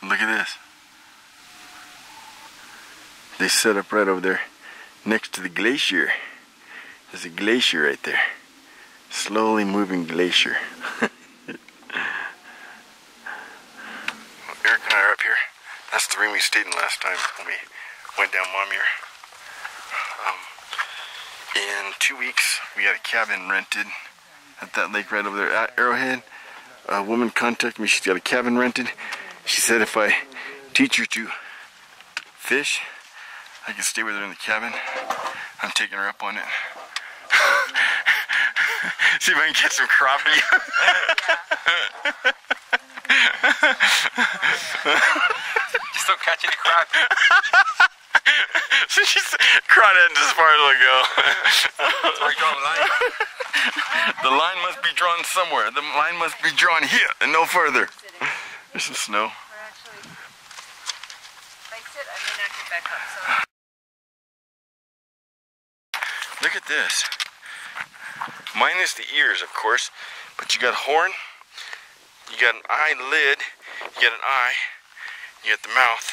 Look at this. They set up right over there next to the glacier. There's a glacier right there. Slowly moving glacier. Eric and I are up here. That's the room we stayed in last time when we went down Momir. In 2 weeks, we got a cabin rented at that lake right over there at Arrowhead. A woman contacted me. She's got a cabin rented. She said if I teach her to fish, I can stay with her in the cabin. I'm taking her up on it. See if I can get some crappie. Just don't catch any crappie. So she's crawdad as far as it'll go. That's where you draw the line. The line must be drawn somewhere. The line must be drawn here and no further. There's some snow. Look at this. Minus the ears, of course, but you got horn, you got an eyelid, you got an eye, you got the mouth,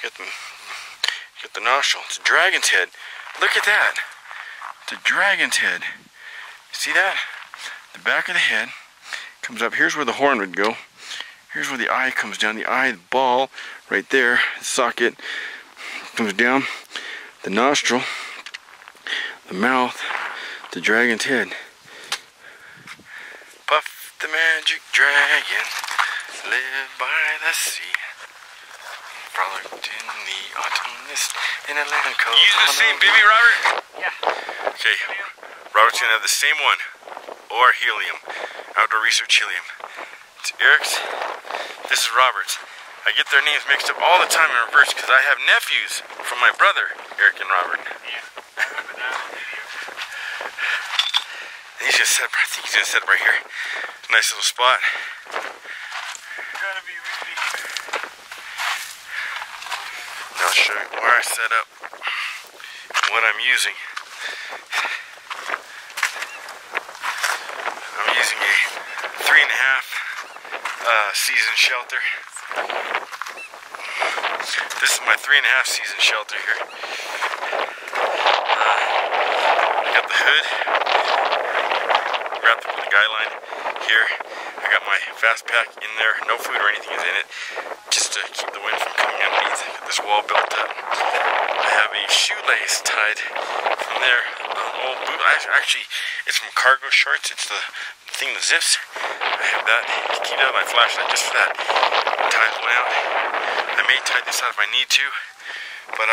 you got the nostril. It's a dragon's head. Look at that. It's a dragon's head. See that? The back of the head comes up. Here's where the horn would go. Here's where the eye comes down. The eye, the ball, right there, the socket, comes down. The nostril, the mouth, the dragon's head. Puff the magic dragon, live by the sea. Frolicked in the autumn mist in a land called. You use the same bibby, Robert? Yeah. Okay. Robert's gonna have the same one, or helium, outdoor research helium. It's Eric's. This is Robert's. I get their names mixed up all the time in reverse because I have nephews from my brother, Eric and Robert. Yeah. And he's gonna set up, I think he's gonna set up right here. Nice little spot. Gotta be wimpy. Now I'll show you where I set up and what I'm using. I'm using a 3.5 season shelter. This is my 3.5 season shelter here. I got the hood wrapped up with a guy line here. I got my fast pack in there. No food or anything is in it, just to keep the wind from coming underneath. Get this wall built up. I have a shoelace tied from there. Old boot. Actually, it's from cargo shorts. It's the thing that zips. I have that to keep out my flashlight just for that. Tie it out. I may tie this out if I need to, but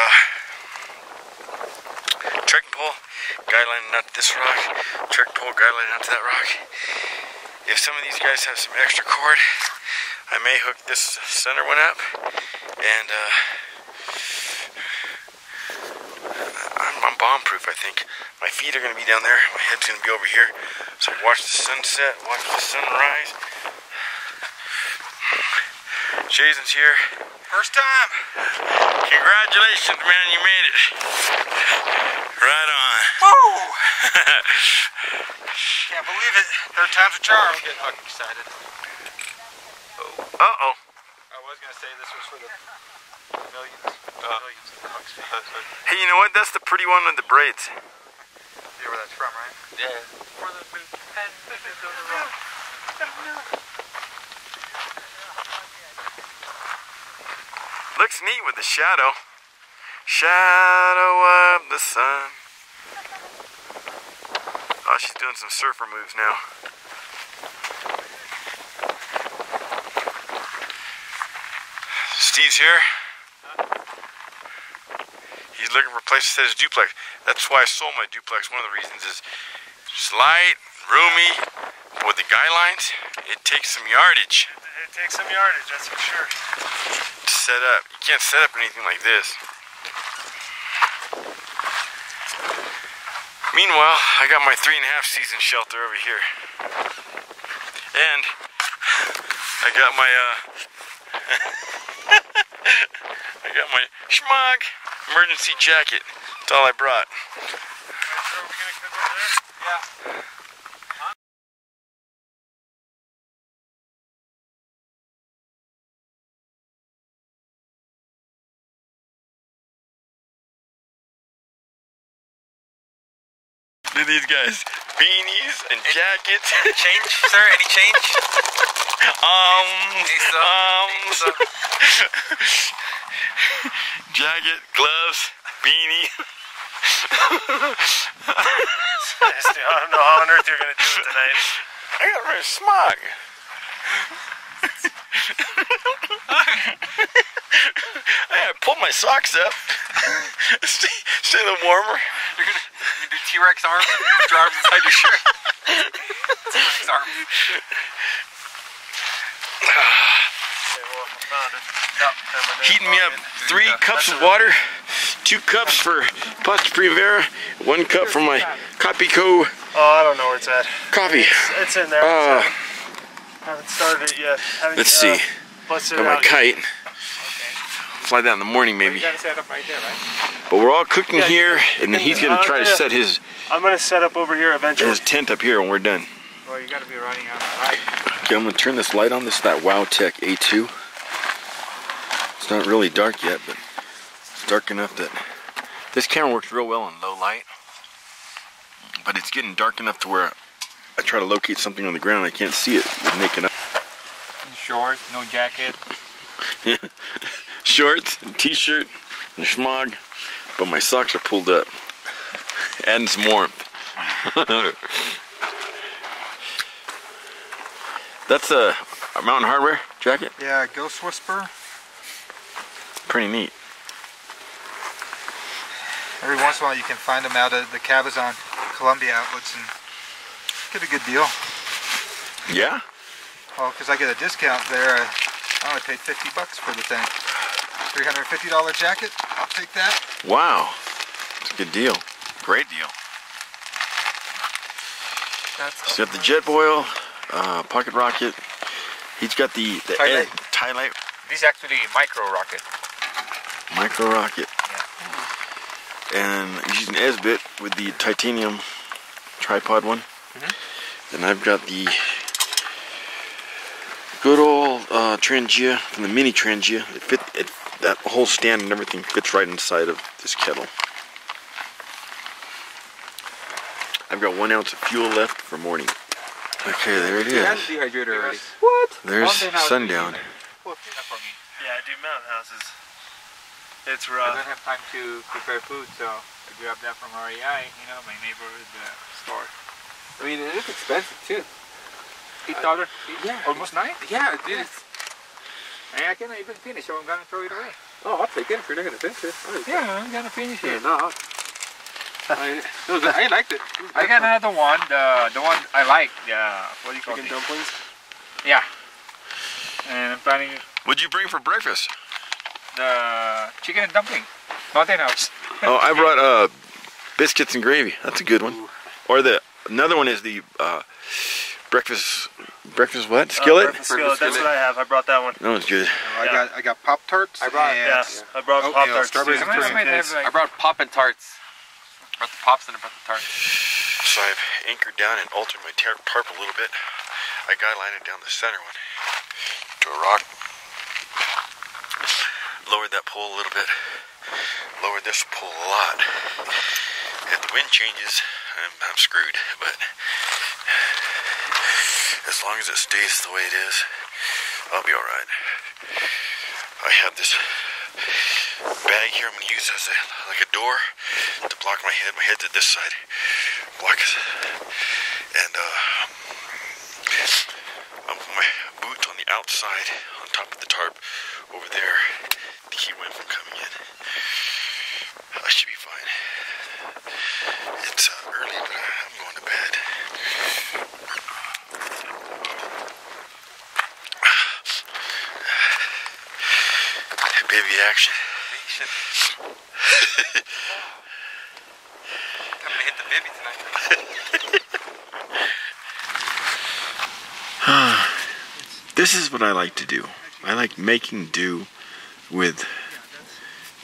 trekking pole, guy lining out to this rock. Trekking pole, guy lining out to that rock. If some of these guys have some extra cord, I may hook this center one up, and I'm bomb-proof, I think. My feet are going to be down there, my head's going to be over here, so I watch the sunset, watch the sunrise. Jason's here. First time. Congratulations, man, you made it. Right on. Woo! Can't believe it. Third time's a charm. I'm getting fucking excited. Uh-oh. I was gonna say this was for the millions of bucks. Hey, you know what? That's the pretty one with the braids. See where that's from, right? Yeah. For the Looks neat with the shadow. Shadow of the sun. Oh, she's doing some surfer moves now. Steve's here. He's looking for a place that says duplex. That's why I sold my duplex. One of the reasons is it's light, roomy, but with the guy lines, it takes some yardage. It takes some yardage, that's for sure. To set up. You can't set up anything like this. Meanwhile, I got my 3.5 season shelter over here. And I got my I got my schmuck emergency jacket. That's all I brought. Are we gonna cook over there? Yeah. Look at these guys. Beanies and jackets. Change, sir? Any change? Jacket, gloves, beanie. I don't know how on earth you're gonna do it tonight. I got rid of smog. I pulled my socks up. Stay a little warmer. You're gonna do T-Rex arms? Put your arms inside your shirt. T-Rex arms. Heating me up 3 cups of water, 2 cups for Pasta Primavera, 1 cup for my Copico. Oh, I don't know where it's at. Coffee. It's in there. Haven't started it yet. Let's see. Busted Got it my out kite. Fly that in the morning maybe. You gotta set up right there, right? But we're all cooking here, and then he's gonna try to set his. I'm gonna set up over here eventually. His tent up here when we're done. Well, you gotta be running on the right. Okay, I'm gonna turn this light on. This is that WowTech A2. It's not really dark yet, but it's dark enough that this camera works real well in low light. But it's getting dark enough to where I try to locate something on the ground, I can't see it with naked eye. Shorts, no jacket. Shorts, t-shirt, and schmog, but my socks are pulled up. Adding some warmth. That's a Mountain Hardwear jacket. Yeah, Ghost Whisperer. Pretty neat. Every once in a while you can find them out at the Cabazon Columbia outlets and get a good deal. Yeah? Well, because I get a discount there, I only paid $50 for the thing. $350 jacket, I'll take that. Wow, it's a good deal. Great deal. He's got the jet boil, pocket rocket. He's got the tyveck. These actually micro rocket. Micro rocket. And he's using S-bit with the titanium tripod one. And I've got the good old Trangia from the mini Trangia. That whole stand and everything fits right inside of this kettle. I've got 1 ounce of fuel left for morning. Okay, there it is. Dehydrated already. What? There's sundown. Yeah, I do mountain houses. It's I rough. don't have time to prepare food, so I grabbed that from REI, you know, my neighborhood store. I mean, it is expensive too. $8? Yeah. Almost 9? Yeah, dude. And I cannot even finish, so I'm gonna throw it away. Oh, I'll take it if you're not gonna finish it. Yeah, I'm gonna finish Yeah, it. no. I liked it. I got another one, the one I like, what do you call it? Chicken dumplings? Yeah. And I'm planning What'd you bring for breakfast? the chicken and dumpling. Mountain House. Oh, I brought biscuits and gravy. That's a good one. Or another one is the breakfast what? Skillet? Breakfast skillet. That's what I have. I brought that one. That was good. I got Pop-Tarts. I brought I brought Pop-Tarts. strawberries and cream. I I brought Pop and Tarts. I brought the Pops and I brought the Tarts. So I've anchored down and altered my tarp a little bit. I guy lined it down the center one to a rock. Lowered that pole a little bit. Lowered this pole a lot. If the wind changes, I'm screwed. But as long as it stays the way it is, I'll be alright. I have this bag here I'm going to use as like a door to block my head. My head's at this side. Block it. And I'll put my boots on the outside on top of the tarp over there to keep wind from coming in. I should be fine. It's early, but I'm going to bed. Baby action. I'm gonna hit the baby tonight. This is what I like to do. I like making do with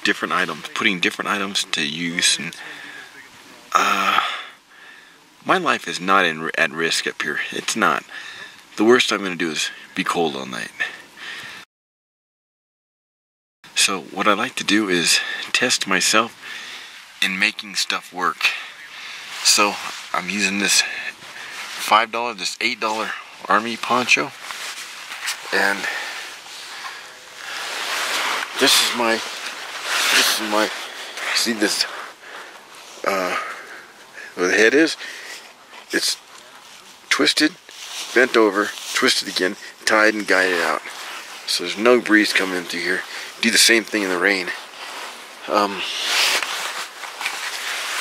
different items, putting different items to use. And my life is not at risk up here. It's not. The worst I'm going to do is be cold all night. So what I like to do is test myself in making stuff work. So I'm using this $5, this $8 army poncho, and this is my, see this, where the head is, it's twisted, bent over, twisted again, tied and guided out. So there's no breeze coming in through here. Do the same thing in the rain.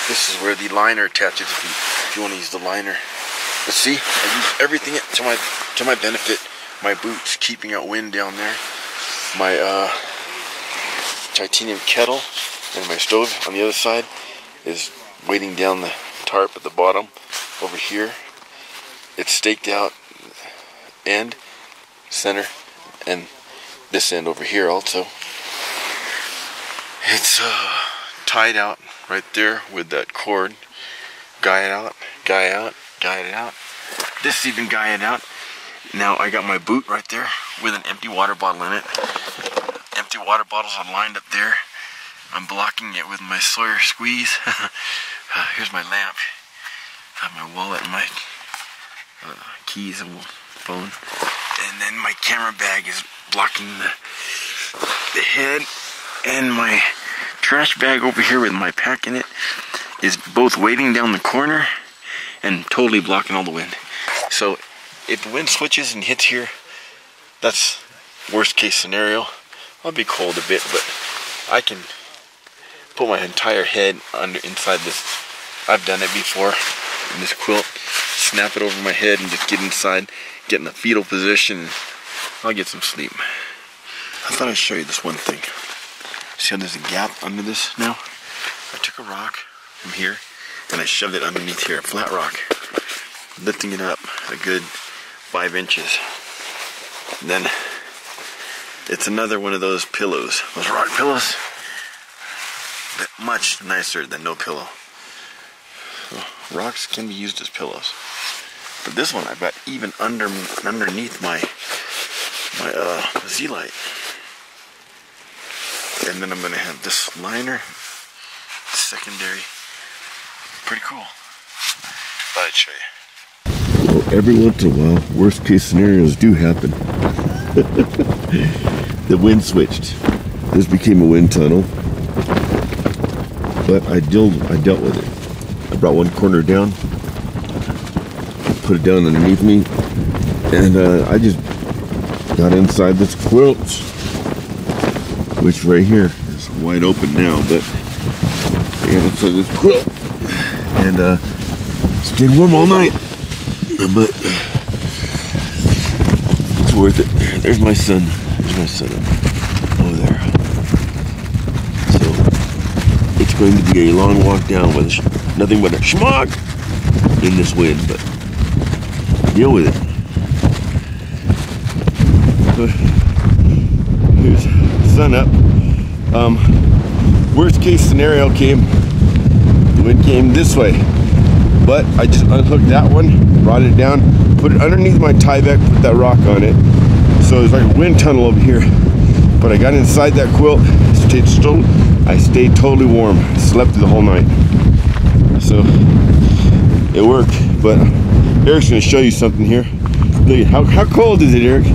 This is where the liner attaches if you want to use the liner. But see, I use everything to my benefit. My boots keeping out wind down there. My titanium kettle and my stove on the other side is weighting down the tarp at the bottom over here. It's staked out end, center, and this end over here also. It's tied out right there with that cord. Guy it out, guy out, guy it out. This is even guy it out. Now I got my boot right there with an empty water bottle in it. Empty water bottles are lined up there. I'm blocking it with my Sawyer squeeze. Here's my lamp. I have my wallet and my keys and phone. And then my camera bag is blocking the head. And my trash bag over here with my pack in it is both weighting down the corner and totally blocking all the wind. So if the wind switches and hits here, that's worst case scenario. I'll be cold a bit, but I can put my entire head inside this. I've done it before in this quilt. Snap it over my head and just get inside, get in a fetal position, and I'll get some sleep. I thought I'd show you this one thing. See how there's a gap under this now? I took a rock from here and I shoved it underneath here, a flat rock, lifting it up a good 5 inches. And then it's another one of those pillows, those rock pillows, but much nicer than no pillow. So rocks can be used as pillows, but this one I've got even underneath my z-lite. And then I'm going to have this liner, secondary. Pretty cool. Thought I'd show you. Well, every once in a while, worst case scenarios do happen. The wind switched. This became a wind tunnel. But I dealt with it. I brought one corner down, put it down underneath me, and I just got inside this quilt, which right here is wide open now, but I got inside this quilt, and stayed warm all night, but it's worth it. There's my son. There's my son over there. So it's going to be a long walk down with nothing but a schmog in this wind, but deal with it. Here's sun up. Worst case scenario came, the wind came this way, but I just unhooked that one, brought it down, put it underneath my tyveck, put that rock on it, so it's like a wind tunnel over here. But I got inside that quilt, I stayed totally warm, slept through the whole night, so it worked. But Eric's gonna show you something here. Look at how cold is it, Eric?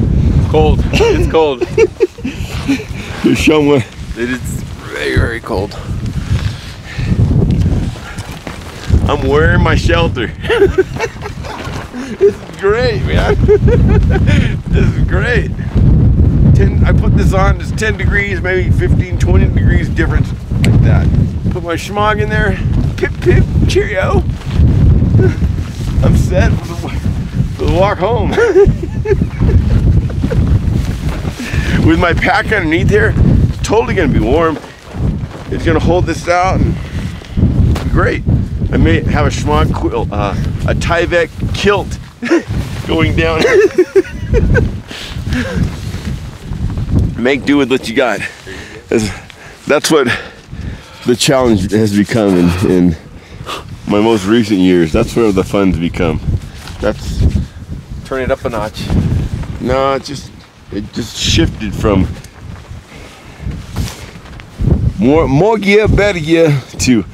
Cold. It's cold. Just show them what. It is very, very cold. I'm wearing my shelter. This is great, man. This is great. I put this on, it's 10 degrees, maybe 15, 20 degrees difference, like that. Put my schmog in there, pip pip, cheerio. I'm set for the walk home. With my pack underneath here, it's totally gonna be warm. It's gonna hold this out and it'll be great. I may have a schmog quilt, a tyveck kilt going down. Make do with what you got. That's what the challenge has become in my most recent years. That's where the fun's become. That's Turn it up a notch. no, it just shifted from more gear, better gear to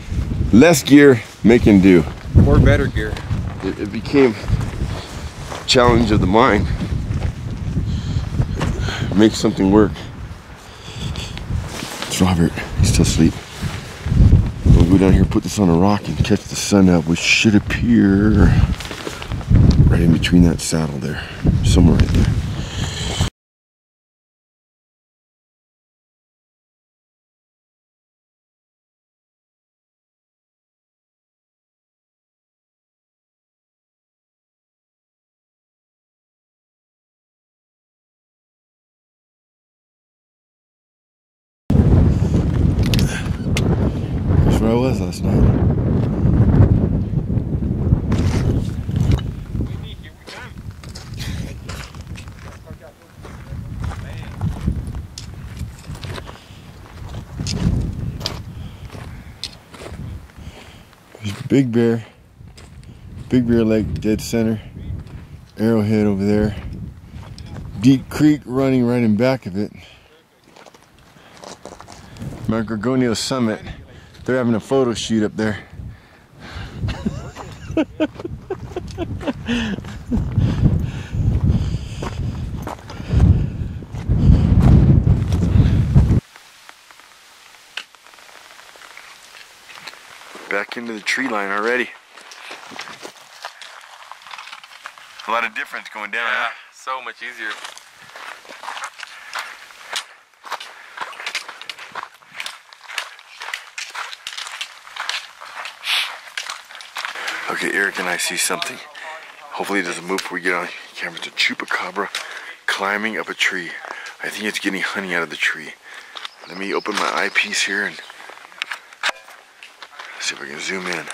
less gear, making do. Or better gear. It became a challenge of the mind. Make something work. It's Robert. He's still asleep. We'll go down here, put this on a rock, and catch the sun up, which should appear right in between that saddle there. Somewhere right there. That's where I was last night. Big Bear Lake dead center, Arrowhead over there, Deep Creek running right in back of it. Mount Gorgonio Summit, they're having a photo shoot up there. Back into the tree line already. A lot of difference going down, Yeah, huh? so much easier. Okay, Eric and I see something. Hopefully it doesn't move before we get on camera. It's a chupacabra climbing up a tree. I think it's getting honey out of the tree. Let me open my eyepiece here and see if I can zoom in.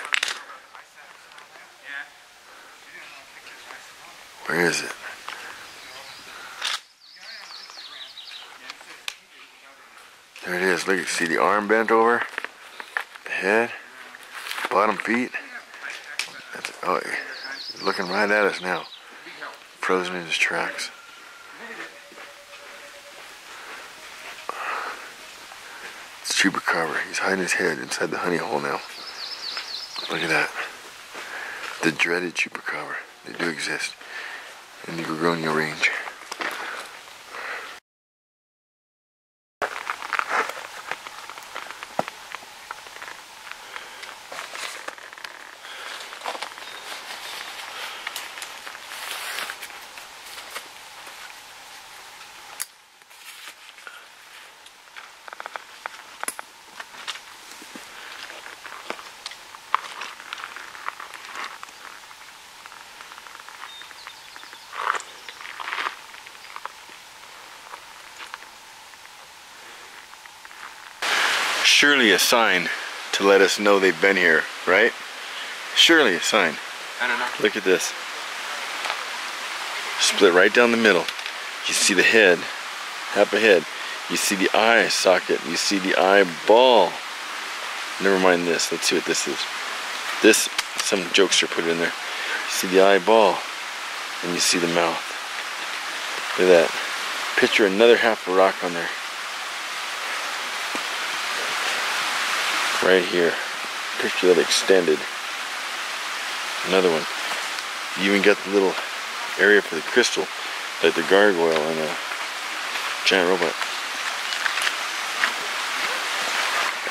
Where is it? There it is. Look, you see the arm bent over, the head, bottom feet. That's, oh, he's looking right at us now. Frozen in his tracks. It's chupacabra. He's hiding his head inside the honey hole now. Look at that. The dreaded chupacabra. They do exist in the Gorgonio range. Surely a sign to let us know they've been here, right? Surely a sign. I don't know. Look at this. Split right down the middle. You see the head, half a head. You see the eye socket. You see the eyeball. Never mind this. Let's see what this is. This, some jokester put it in there. You see the eyeball, and you see the mouth. Look at that. Picture another half a rock on there. Right here. Picture that extended. Another one. You even got the little area for the crystal, like the gargoyle on a giant robot.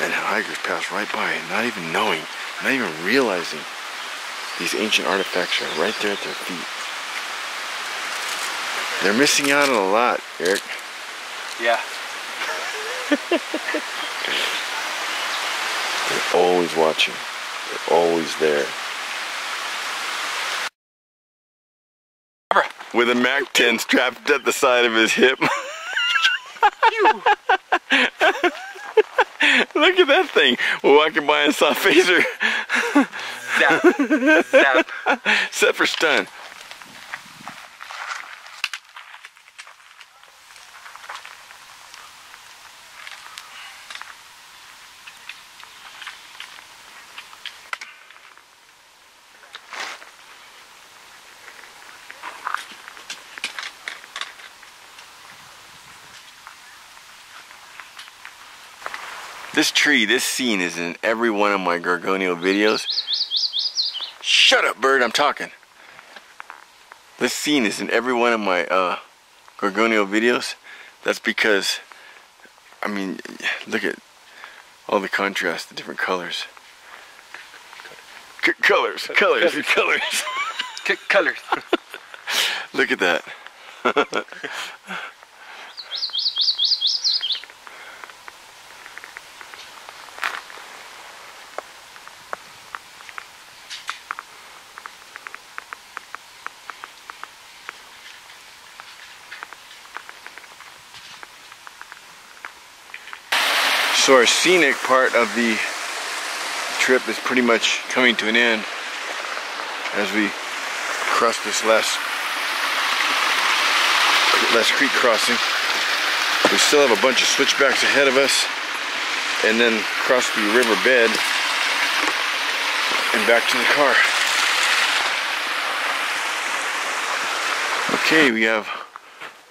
And hikers pass right by, not even knowing, not even realizing these ancient artifacts are right there at their feet. They're missing out on a lot, Eric. Yeah. They're always watching. They're always there. With a MAC-10 strapped at the side of his hip. Look at that thing. We're walking by and saw a phaser. Zap. Zap. Set for stun. This tree, this scene is in every one of my Gorgonio videos. Shut up, bird, I'm talking. This scene is in every one of my Gorgonio videos. That's because, I mean, look at all the contrast, the different colors. Colors. Colors. Look at that. So our scenic part of the trip is pretty much coming to an end as we cross this last creek crossing. We still have a bunch of switchbacks ahead of us, and then cross the river bed and back to the car. Okay, we have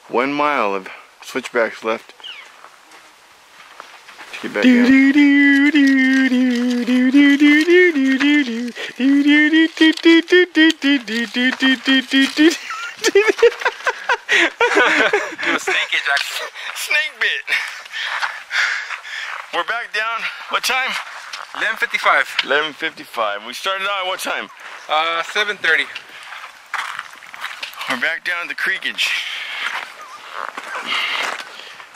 1 mile of switchbacks left. Get back in. Do a snake ejection. Snake bit. We're back down. What time? 11:55. 11:55. We started out at what time? 7:30. We're back down to creekage.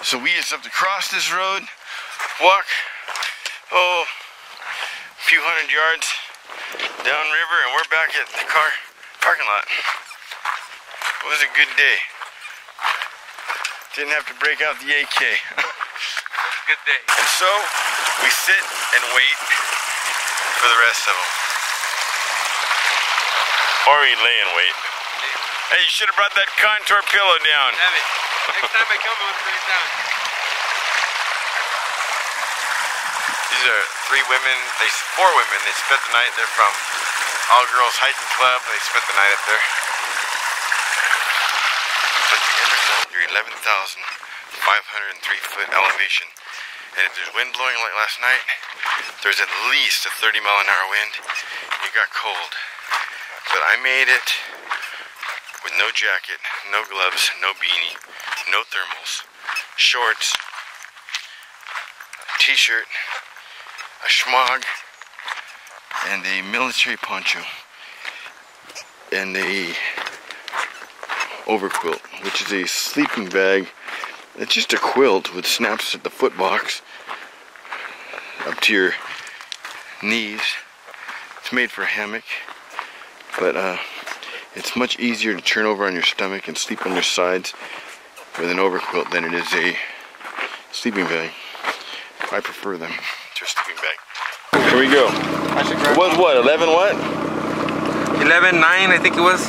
So we just have to cross this road, walk, a few hundred yards downriver, and we're back at the car parking lot. It was a good day. Didn't have to break out the AK. Good day. And so we sit and wait for the rest of them. Or we lay and wait. Hey, you should have brought that contour pillow down. Damn it. Next time I come, I want to bring it down. These are four women. They spent the night. They're from All Girls Hiking Club. They spent the night up there. But the end result, you're 11,503 foot elevation. And if there's wind blowing like last night, there's at least a 30-mile-an-hour wind. You got cold. But I made it with no jacket, no gloves, no beanie, no thermals, shorts, t-shirt, a schmog, and a military poncho, and a overquilt, which is a sleeping bag. It's just a quilt with snaps at the foot box up to your knees. It's made for a hammock, but it's much easier to turn over on your stomach and sleep on your sides with an overquilt than it is a sleeping bag. I prefer them to a sleeping bag. Here we go. It was what, 11 what? 11:09, I think it was.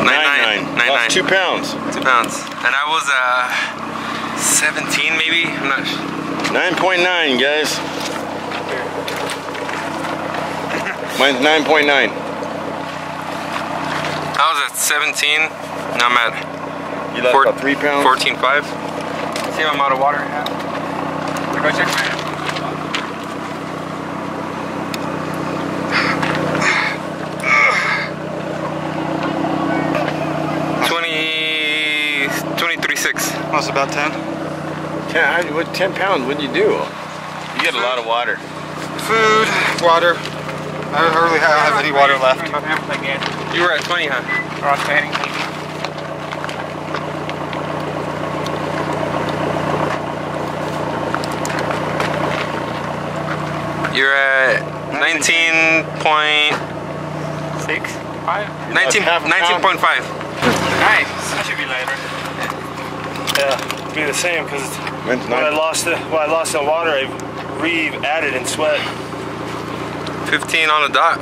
9:09. Lost 2 pounds. 2 pounds. And I was 17 maybe. I'm not sure. 9.9, guys. Mine's 9.9. I was at 17. Now I'm at You lost about 3 pounds? 14.5. Same amount of water I have. Go check my head. 23.6. That's about 10. 10 pounds, what'd you do? You get a lot of water. Food, water. I don't really have any water left. You were at 20, huh? You're at 19.6? 19.5. Nice. That should be lighter. Yeah, be the same because when I lost the water, I re-added in sweat. 15 on the dot.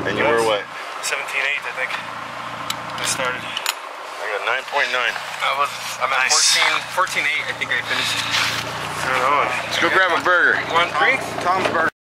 And you were what? 17.8, I think. I started. I got 9.9. I'm at 14.8, I think I finished. I don't know. Let's go grab a burger. One drink? Tom's burger.